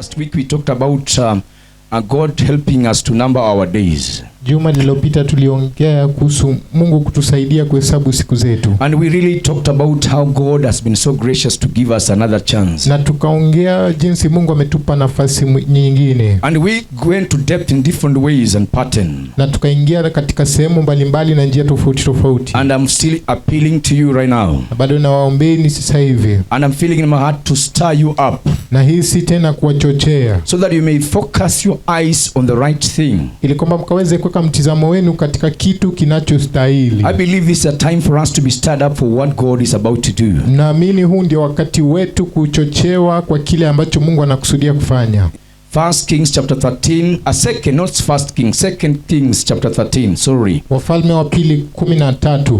Last week we talked about God helping us to number our days. Juma lililopita tuliongea kuhusu Mungu kutusaidia kuhesabu siku zetu. And we really talked about how God has been so gracious to give us another chance. Na tukaongea jinsi Mungu ametupa nafasi nyingine. And we went to depth in different ways and pattern. Na tukaingia katika sehemu mbalimbali na njia tofauti tofauti. And I'm still appealing to you right now. Bado nawaombeeni sasa hivi. And I'm feeling in my heart to stir you up. Na hisi tena kuwachochea. So that you may focus your eyes on the right thing. Ili kwamba mkaweze kuweka mtizamo wenu katika kitu kinachostahili. I believe this is a time for us to be stirred up for what God is about to do. Naamini huu ndio wakati wetu kuchochewa kwa kile ambacho Mungu anakusudia kufanya. 1 Kings chapter 13, Second Kings chapter 13, sorry. Wafalme wa pili 13.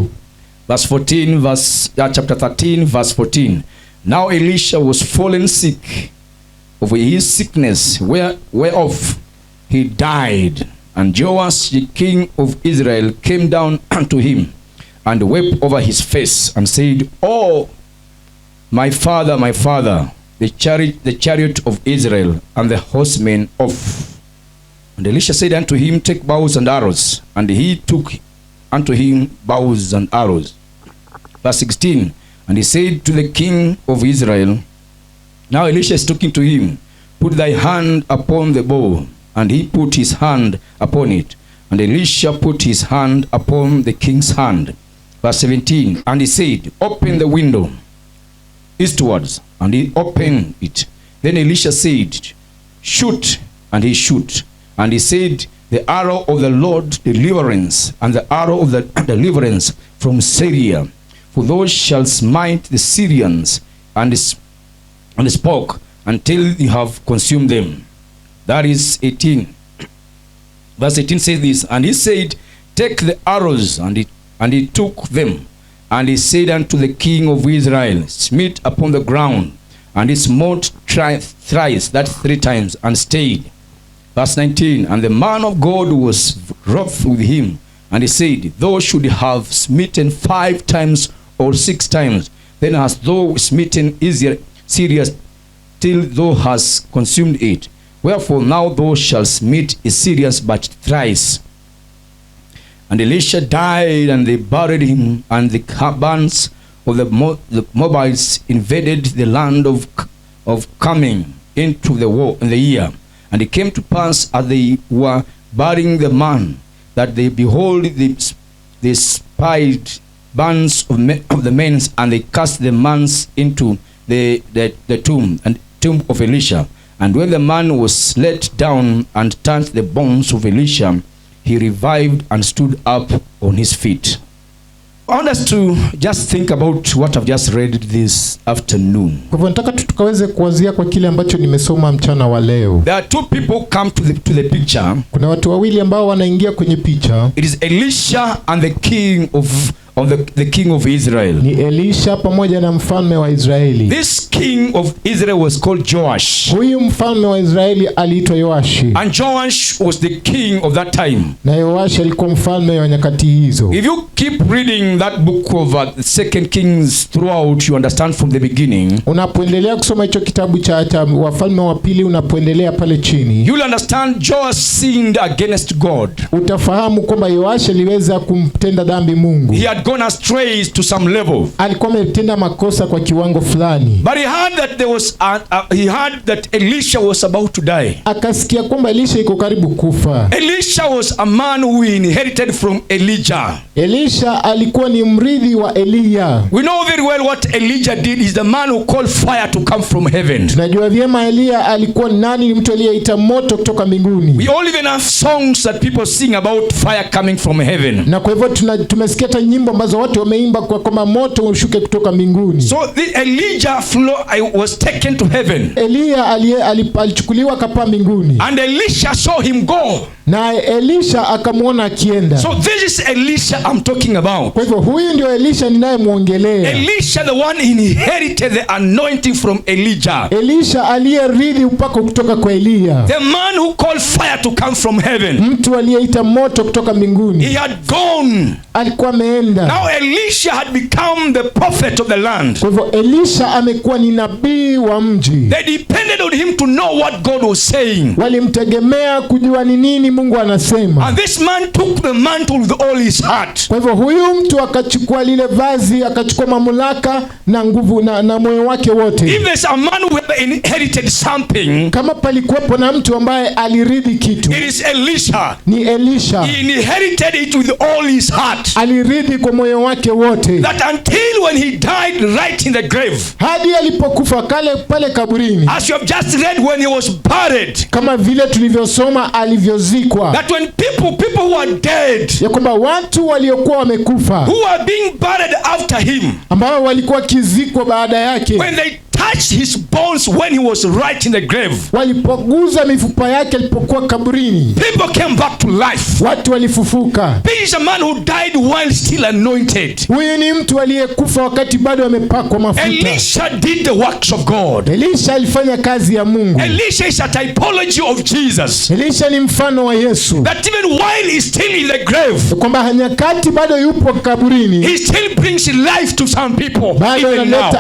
Verse 14, chapter 13, verse 14. Now Elisha was fallen sick of his sickness, whereof he died. And Joash the king of Israel came down unto him, and wept over his face, and said, Oh, my father, the chariot of Israel, and the horsemen of. And Elisha said unto him, Take bows and arrows. And he took unto him bows and arrows. Verse 16. And he said to the king of Israel, now Elisha is talking to him, Put thy hand upon the bow. And he put his hand upon it. And Elisha put his hand upon the king's hand. Verse 17. And he said, Open the window eastwards. And he opened it. Then Elisha said, Shoot. And he shoot. And he said, The arrow of the Lord deliverance, and the arrow of the deliverance from Syria. For those shall smite the Syrians. And he spoke until you have consumed them. That is 18. Verse 18 says this, And he said, Take the arrows, and he took them. And he said unto the king of Israel, Smite upon the ground. And he smote thrice, that 3 times, and stayed. Verse 19, And the man of God was wroth with him. And he said, Thou should have smitten 5 times or 6 times. Then hast thou smitten Syria till thou hast consumed it. Wherefore now thou shalt smite Syria but thrice. And Elisha died, and they buried him, and the bands of the Moabites invaded the land of coming into the war in the year. And it came to pass, as they were burying the man, that they behold the spied bands of the men, and they cast the man into the tomb of Elisha. And when the man was let down and turned the bones of Elisha, he revived and stood up on his feet. I want us to just think about what I've just read this afternoon. Kwa hivyo nataka tukaweze kuanzia kwa kile ambacho nimesoma mchana wa leo. There are 2 people come to the picture. Kuna watu wawili ambao wanaingia kwenye picha. It is Elisha and the king of the king of Israel. Ni Elisha pamoja na mfalme wa Israeli. This king of Israel was called Joash. Huyu mfalme wa Israeli aliitwa Yoashi. And Joash was the king of that time. Na Yoashi alikuwa mfalme wa nyakati hizo. If you keep reading that book of 2 Kings throughout, you understand from the beginning. Unapoendelea kusoma hicho kitabu cha Wafalme wa pili, unapoendelea pale chini, you'll understand Joash sinned against God. Utafahamu kwamba Yoashi aliweza kumtenda dhambi Mungu. He had gone astray to some level. Alikuwa ametenda makosa kwa kiwango fulani. But he heard that Elisha was about to die. Akasikia kwamba Elisha iko karibu kufa. Elisha was a man who inherited from Elijah. Elisha alikuwa ni mrithi wa Eliya. We know very well what Elijah did. Is the man who called fire to come from heaven. Tunajua vyema Eliya alikuwa nani? Ni mtu aliyeita moto kutoka mbinguni. We all even have songs that people sing about fire coming from heaven. Na kwa hivyo tumesikia hata nyimbo ambazo watu wameimba kwa kama moto ushuke kutoka mbinguni. So the Elijah was taken to heaven. Eliya alichukuliwa kapaa mbinguni. And Elisha saw him go. naye Elisha akamwona akienda. So this is Elisha I'm talking about. Kwa hivyo huyu ndio Elisha ninayemwongelea. Elisha, the one inherited the anointing from Elijah. Elisha aliyerithi upako kutoka kwa Eliya. The man who called fire to come from heaven. Mtu aliyeita moto kutoka mbinguni. He had gone. Alikuwa ameenda. Now Elisha had become the prophet of the land. Kwa hivyo Elisha amekuwa ni nabii wa mji. They depended on him to know what God was saying. Walimtegemea kujua ni nini Mungu anasema. And this man took the mantle with all his heart. Kwa hivyo huyu mtu akachukua lile vazi, akachukua mamlaka na nguvu na moyo wake wote. If there's a man who inherited something, kama palikuwepo na mtu ambaye alirithi kitu, it is Elisha. Ni Elisha. He inherited it with all his heart. Alirithi kwa moyo wake wote. That until when he died right in the grave, hadi alipokufa pale kaburini, as you have just read, when he was buried, kama vile tulivyosoma alivyozikwa, that when people who are dead, ya kwamba watu waliokuwa wamekufa, who are being buried after him, ambao walikuwa kizikwa baada yake, when they touched his bones when he was right in the grave, walipoguza mifupa yake alipokuwa kaburini, people came back to life. Watu walifufuka. This is a man who died while still anointed. Huyu ni mtu aliyekufa wakati bado amepakwa mafuta. Elisha did the works of God. Elisha alifanya kazi ya Mungu. Elisha is a typology of Jesus. Elisha ni mfano wa Yesu. That even while he's still in the grave, kwamba nyakati bado yupo kaburini, he still brings life to some people. Bado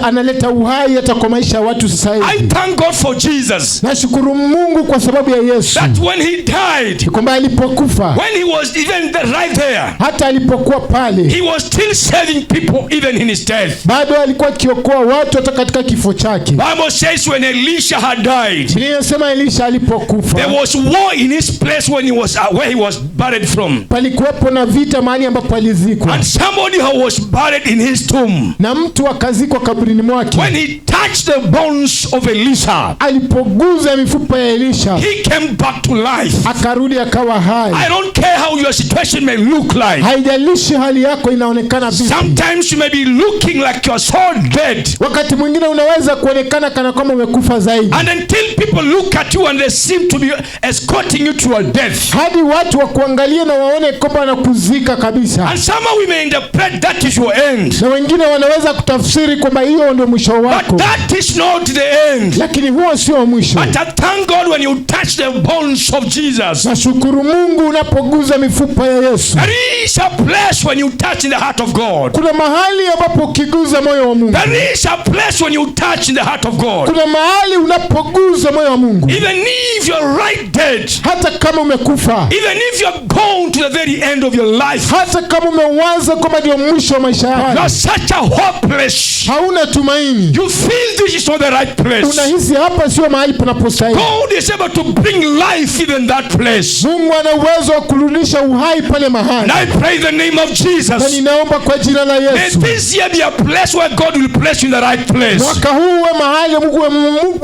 analeta uhai hata kwa maisha ya watu sasa hivi. I thank God for Jesus. Nashukuru Mungu kwa sababu ya Yesu. That when he died, kwamba alipokufa, when he was even right there, hata alipokuwa pale, he was still saving people even in his death. Bado alikuwa akiokoa watu hata katika kifo chake. Bible says when Elisha had died, Biblia inasema Elisha alipokufa, there was war in his place when he was where he was buried from. Palikuwepo na vita mahali ambapo alizikwa. And somebody who was buried in his tomb, na mtu akazikwa kaburini mwake. When he touched the bones of Elisha, alipoguza mifupa ya Elisha, he came back to life. Akarudi akawa hai. I don't care how your situation may look like. Haijalishi hali yako inaonekana vipi. Sometimes you may be looking like you're so dead. Wakati mwingine unaweza kuonekana kana kama umekufa zaidi. And until people look at you and they seem to be escorting you to your death. Hadi watu wakuangalie na waone kwamba wanakuzika kabisa. And somehow we may interpret that is your end. Na wengine wanaweza kutafsiri kwamba hiyo ndio mwisho wako. But that is not the end. Lakini huo sio mwisho. But I thank God when you touch the bones of Jesus. Nashukuru Mungu unapoguza mifupa ya Yesu. There is a place when you touch in the heart of God. Kuna mahali ambapo ukiguza moyo wa Mungu. There is a place when you touch in the heart of God. Kuna mahali unapoguza moyo wa Mungu. Even if you're right dead. Hata kama umekufa. Even if you're gone to the very end of your life. Hata kama umewaza kwamba ndio mwisho wa maisha yako. You're such a hopeless. Hauna tumaini. You feel this is not the right place. Unahisi hapa sio mahali panapostahili. God is able to bring life even that place. Mungu ana uwezo wa kurudisha uhai pale mahali. And I pray in the name of Jesus. Na ninaomba kwa jina la Yesu. May this year be a place where God will place you in the right place. Mwaka huu uwe mahali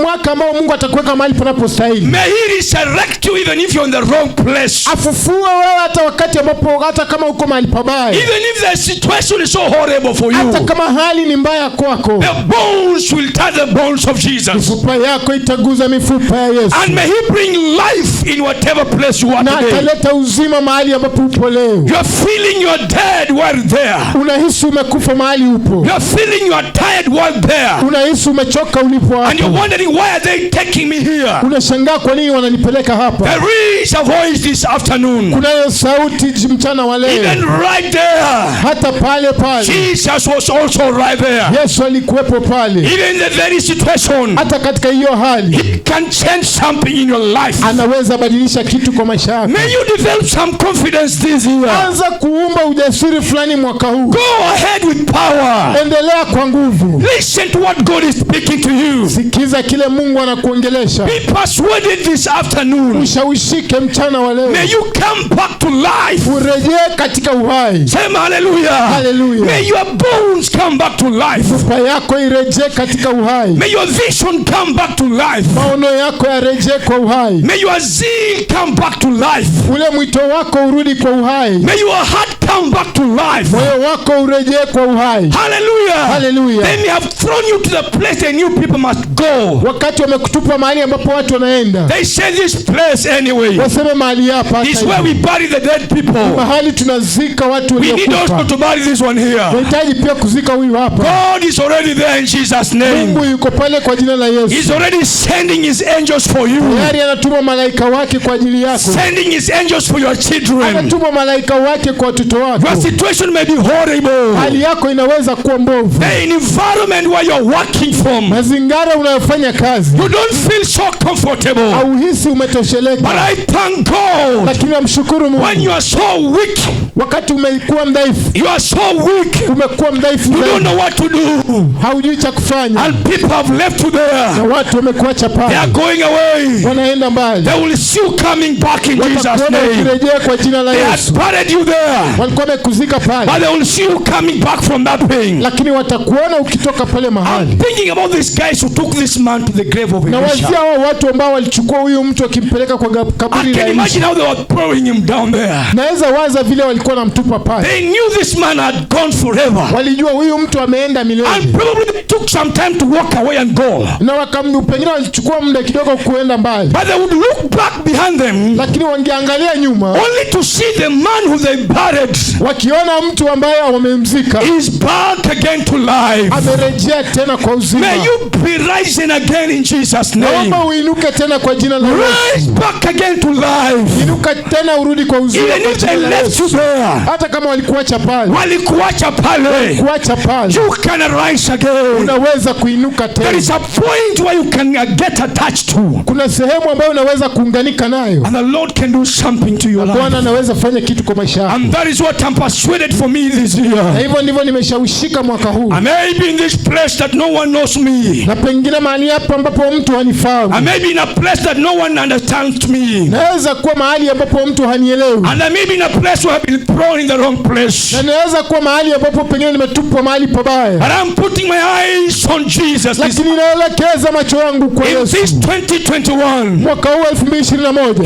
mwaka ambao Mungu atakuweka mahali panapostahili. May he resurrect you even if you're in the wrong place. Afufue wewe hata wakati ambapo hata kama uko mahali pabaya. Even if the situation is so horrible for you. Hata kama hali ni mbaya kwako. The bones will touch the bones of Jesus. Mifupa yako itaguza mifupa ya Yesu. And may he bring life in whatever place you are na today. ataleta uzima mahali ambapo upo leo. You are feeling you're dead while there. Unahisi umekufa mahali upo. You are feeling you are tired while there. Unahisi umechoka ulipo hapo. And you're wondering why are they taking me here? Unashangaa kwa nini wananipeleka hapa. There is a voice this afternoon. Kunayo sauti mchana wa leo. Even right there. Hata pale. Jesus was also right there. Yesu alikuwepo pale. Even in the very situation. Hata katika hiyo hali. He can change something in your life. Anaweza badilisha kitu kwa maisha yako. May you develop some confidence this year. Anza kuumba ujasiri fulani mwaka huu. Go ahead with power. Endelea kwa nguvu. Listen to what God is speaking to you. Sikiza kile Mungu anakuongelesha. Be persuaded this afternoon. Ushawishike mchana wa leo. May you come back to life. Urejee katika uhai. Sema hallelujah. Hallelujah. May your bones come back to life. Mifupa yako irejee katika katika uhai. May your vision come back to life. Maono yako yarejee kwa uhai. May your zeal come back to life. Ule mwito wako urudi kwa uhai. May your heart come back to life. Moyo wako urejee kwa uhai. Hallelujah. Hallelujah. They may have thrown you to the place they knew people must go. Wakati wamekutupa mahali ambapo watu wanaenda. They say this place anyway. Waseme mahali hapa. It's where we bury the dead people. Mahali tunazika watu waliokufa. We need also to bury this one here. Tunahitaji pia kuzika huyu hapa. God is already there in Jesus' name. Mungu yuko pale kwa jina la Yesu. He's already sending his angels for you. Tayari anatuma malaika wake kwa ajili yako. Sending his angels for your children. Anatuma malaika wake kwa watoto wako. Your situation may be horrible. Hali yako inaweza kuwa mbovu. The environment where you're working from. Mazingara unayofanya kazi. You don't feel so comfortable. Hauhisi umetosheleka. But I thank God. Lakini namshukuru Mungu. When you are so weak. Wakati umekuwa mdhaifu. You are so weak. Umekuwa mdhaifu. You don't know what to do. Haujui cha kufanya. And people have left you there. Na watu wamekuacha pale. They are going away. Wanaenda mbali. They will see you coming back in Jesus' name. Wakirejea kwa jina la They Yesu. had buried you there. Walikuwa wamekuzika pale. But they will see you coming back from that pain. Lakini watakuona ukitoka pale mahali. I'm thinking about these guys who took this man to the grave of Elisha. Na wazia hao watu ambao walichukua huyu mtu akimpeleka kwa kaburi I la can imagine how they were throwing him down there. Naweza waza vile walikuwa namtupa pale. They knew this man had gone forever. Walijua huyu mtu ameenda milele. And probably they took some time to walk away and go. Na pengine walichukua muda kidogo kuenda mbali. But they would look back behind them. Lakini wangeangalia nyuma. Only to see the man who they buried. Wakiona mtu ambaye wamemzika. Is back again to life. Amerejea tena kwa uzima. May you be rising again in Jesus' name. Naomba uinuke tena kwa jina la Yesu. Rise back again to life. Inuka tena urudi kwa uzima. Even if they left you there. Hata kama walikuacha pale. Walikuacha pale. Kuacha pale. You can rise again. Unaweza kuinuka tena. There is a point where you can get attached to. Kuna sehemu ambayo unaweza kuunganika nayo. And the Lord can do something to your life. Bwana anaweza fanya kitu kwa maisha yako. And that is what I'm persuaded for me this year. Na hivyo ndivyo nimeshawishika mwaka huu. I may be in this place that no one knows me. Na pengine mahali hapa ambapo mtu hanifahamu. I may be in a place that no one understands me. Naweza kuwa mahali ambapo mtu hanielewi. And I may be in a place where I've been thrown in the wrong place. Na naweza kuwa mahali ambapo pengine nimetupwa mahali pabaya. But I'm putting my eyes on Jesus. Lakini naelekeza macho yangu kwa Yesu. In this 2021. Mwaka huu 2021.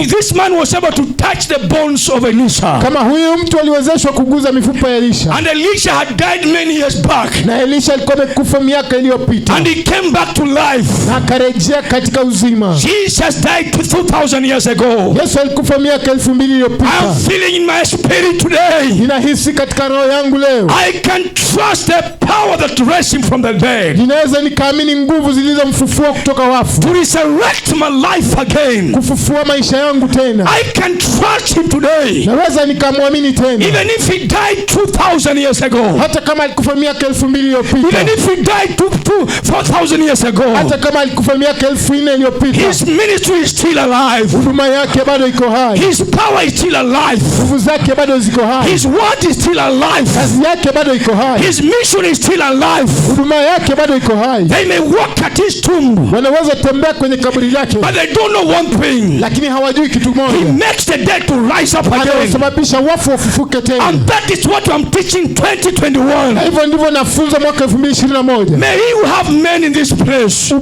If this man was able to touch the bones of Elisha. Kama huyu mtu aliwezeshwa kuguza mifupa ya Elisha. And Elisha had died many years back. Na Elisha alikuwa amekufa miaka iliyopita. And he came back to life. Na akarejea katika uzima. Jesus died 2000 years ago. Yesu alikufa miaka 2000 iliyopita. I am feeling in my spirit today. Ninahisi katika roho yangu leo. I can trust the power that raised him from the dead. Ninaweza nikaamini nguvu zilizomfufua kutoka wafu. To resurrect my life again. Kufufua maisha yangu tena. I can trust him today. Naweza nikamwamini tena. Even if he died 2000 years ago. Hata kama alikufa miaka 2000 iliyopita. Even if he died 4000 years ago. Hata kama alikufa miaka 4000 iliyopita. His ministry is still alive. Huduma yake bado iko hai. His power is still alive. Nguvu zake bado ziko hai. His word is still alive. Kazi yake bado iko hai. His mission is still alive. Huduma yake bado iko hai. They may walk at his tomb. Wanaweza tembea kwenye kaburi lake. But they don't know one thing. Lakini hawajui kitu He moja. makes the dead to rise up again. Anasababisha wafu wafufuke tena. And that is what I'm teaching 2021. Hivyo ndivyo nafunza mwaka 2021. May you have men in this place.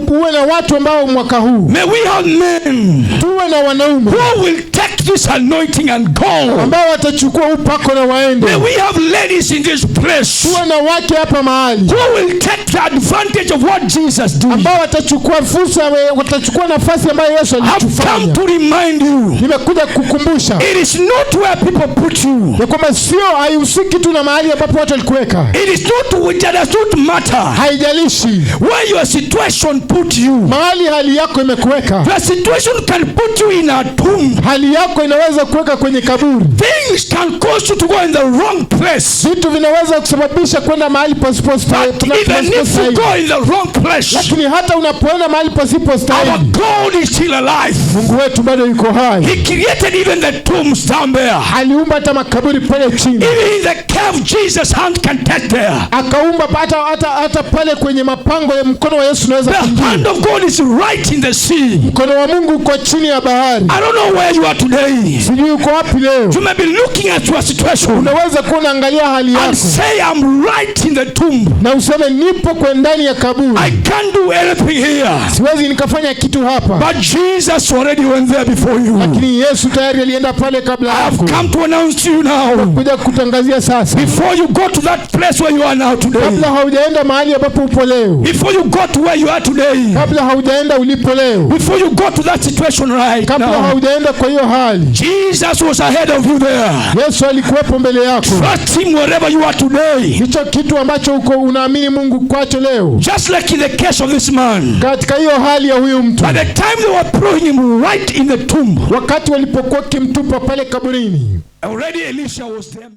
Uwe na watu ambao mwaka huu. May we have men. Tuwe na wanaume. Who will take this anointing and go. Ambao watachukua upako na waende. May we have ladies in this place. Tuwe na wake hapa mahali. Who will take the advantage of what Jesus did. Ambao watachukua fursa, watachukua nafasi ambayo Yesu alitufanya. I've come to remind you. Nimekuja kukukumbusha. It is not where people put you. Ya kwamba sio haihusiki tu na mahali ambapo watu walikuweka. It is not, it does not matter. Haijalishi. Where your situation put you. Mahali hali yako imekuweka. The situation can put you in a tomb. Hali yako inaweza kuweka kwenye kaburi. Things can cause you to go in the wrong place. Vitu vinaweza kusababisha kwenda mahali pasipostahili. Even if you go in the wrong place. Lakini hata unapoenda mahali pasipostahili. Our God is still alive. Mungu wetu bado yuko hai. He created even the tombs down there. Aliumba hata makaburi pale chini. Even in the cave, Jesus' hand can touch there. Akaumba hata pale kwenye mapango ya mkono wa Yesu unaweza kuingia. The hand of God is right in the sea. Mkono wa Mungu uko chini ya bahari. I don't know where you are today. Sijui uko wapi leo. You may be looking at your situation. Unaweza kuwa unaangalia hali yako. And say I'm right in the tomb tomb. Na useme nipo kwa ndani ya kaburi. I can't do anything here. Siwezi nikafanya kitu hapa. But Jesus already went there before you. Lakini Yesu tayari alienda pale kabla yako. I've come to announce to you now. Kuja kutangazia sasa. Before you go to that place where you are now today. Kabla haujaenda mahali ambapo upo leo. Before you go to where you are today. Kabla haujaenda ulipo leo. Before you go to that situation right kabla now. haujaenda kwa hiyo hali. Jesus was ahead of you there. Yesu alikuwepo mbele yako. Trust him wherever you are today. Hicho kitu ambacho uko unaamini Mungu kwacho leo. Just like in the case of this man. Katika hiyo hali ya huyu mtu. By the time they were throwing him right in the tomb. Wakati walipokuwa kimtupa pale kaburini. Already Elisha was there.